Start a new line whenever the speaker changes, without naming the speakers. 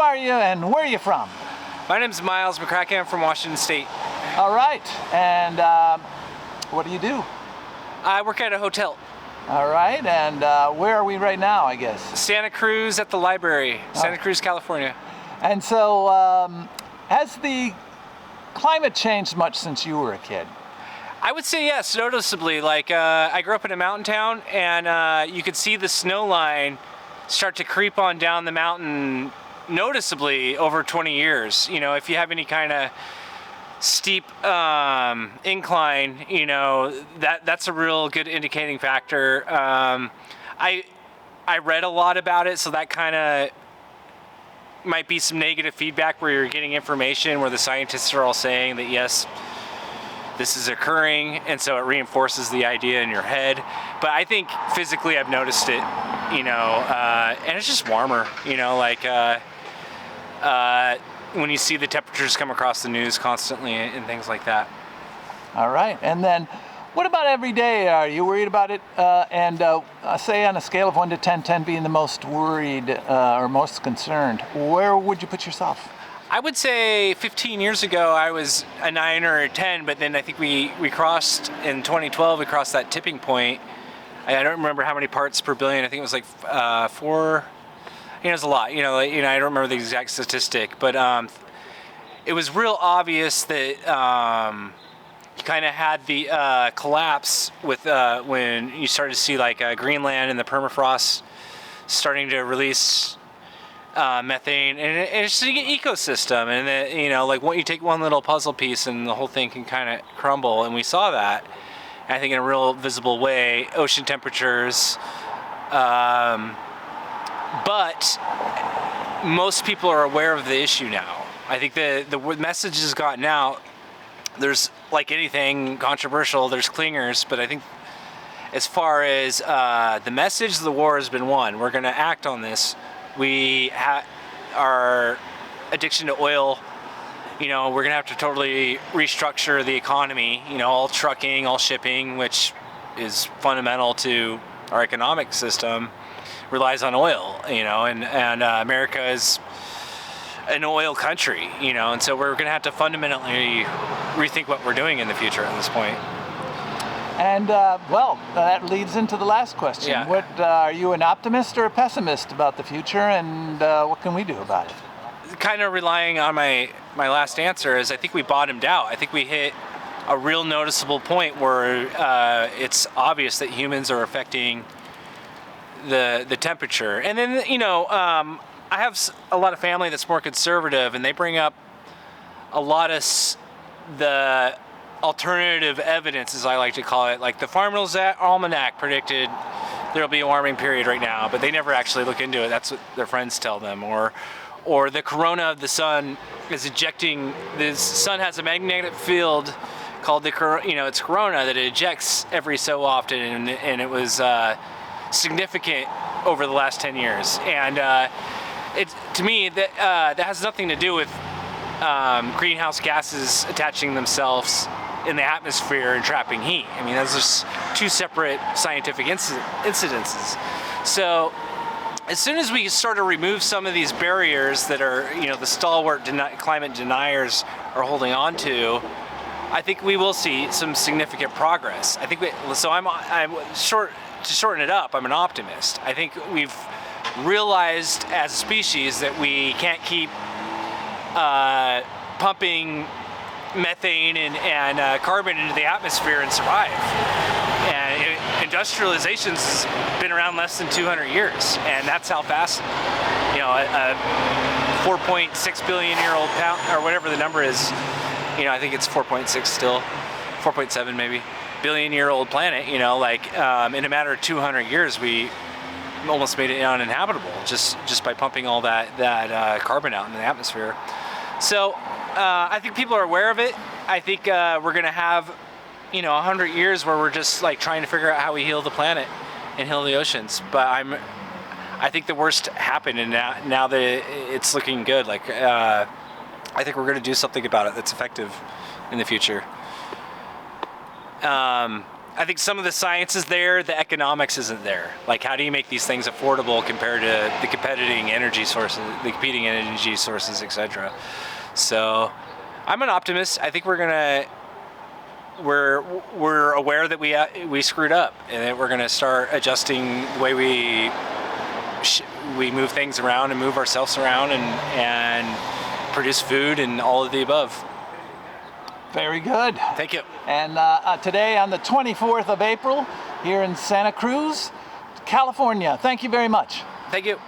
are you and where are you from?
My name is Miles McCracken. I'm from Washington State.
All right, and what do you do?
I work at a hotel.
All right, and where are we right now, I guess?
Santa Cruz at the library, Santa Cruz, California.
And so, has the climate changed much since you were a kid?
I would say yes, noticeably. Like, I grew up in a mountain town, and you could see the snow line start to creep on down the mountain noticeably over 20 years. You know, if you have any kind of steep incline, you know, that's a real good indicating factor. I read a lot about it, so that kind of might be some negative feedback where you're getting information where the scientists are all saying that yes, this is occurring, and so it reinforces the idea in your head. But I think physically I've noticed it, you know, and it's just warmer, you know, like when you see the temperatures come across the news constantly and things like that.
All right, and then what about every day? Are you worried about it? And say on a scale of 1 to 10, 10 being the most worried or most concerned, where would you put yourself?
I would say 15 years ago I was a 9 or a 10, but then I think we crossed, in 2012, we crossed that tipping point. I don't remember how many parts per billion. I think it was like 4. You know, it was a lot. You know, I don't remember the exact statistic, but it was real obvious that you kind of had the collapse with when you started to see like Greenland and the permafrost starting to release methane, and it's just an ecosystem, and then, you know, like when you take one little puzzle piece and the whole thing can kind of crumble, and we saw that, I think, in a real visible way. Ocean temperatures, but most people are aware of the issue now. I think the message has gotten out. There's, like anything controversial, there's clingers, but I think as far as the message, the war has been won. We're going to act on this. Our addiction to oil, you know, we're going to have to totally restructure the economy, you know, all trucking, all shipping, which is fundamental to our economic system, relies on oil, you know, and America is an oil country, you know, and so we're going to have to fundamentally rethink what we're doing in the future at this point.
And well, that leads into the last question.
Yeah.
What are you an optimist or a pessimist about the future, and what can we do about it?
Kind of relying on my last answer is I think we bottomed out. I think we hit a real noticeable point where it's obvious that humans are affecting the temperature. And then, you know, I have a lot of family that's more conservative, and they bring up a lot of the alternative evidence, as I like to call it. Like the Farmer's Almanac predicted there'll be a warming period right now, but they never actually look into it. That's what their friends tell them. Or the corona of the sun is ejecting. The sun has a magnetic field called it's corona that it ejects every so often, and it was significant over the last 10 years. And to me, that has nothing to do with greenhouse gases attaching themselves in the atmosphere and trapping heat. I mean, those are just two separate scientific incidences. So as soon as we sort of remove some of these barriers that are, you know, the stalwart climate deniers are holding on to, I think we will see some significant progress. I think to shorten it up, I'm an optimist. I think we've realized as a species that we can't keep pumping methane and carbon into the atmosphere and survive. And industrialization has been around less than 200 years, and that's how fast, you know, a 4.6 billion year old pound, or whatever the number is, you know, I think it's 4.6 still, 4.7 maybe, billion year old planet, you know, like in a matter of 200 years, we almost made it uninhabitable just by pumping all that carbon out into the atmosphere. So I think people are aware of it. I think we're going to have, you know, 100 years where we're just like trying to figure out how we heal the planet and heal the oceans. But I think the worst happened, and now that it's looking good, like I think we're going to do something about it that's effective in the future. I think some of the science is there, the economics isn't there. Like, how do you make these things affordable compared to the competing energy sources, etc. So, I'm an optimist. I think we're aware that we screwed up, and that we're gonna start adjusting the way we move things around and move ourselves around and produce food and all of the above.
Very good.
Thank you.
And today on the 24th of April here in Santa Cruz, California. Thank you very much.
Thank you.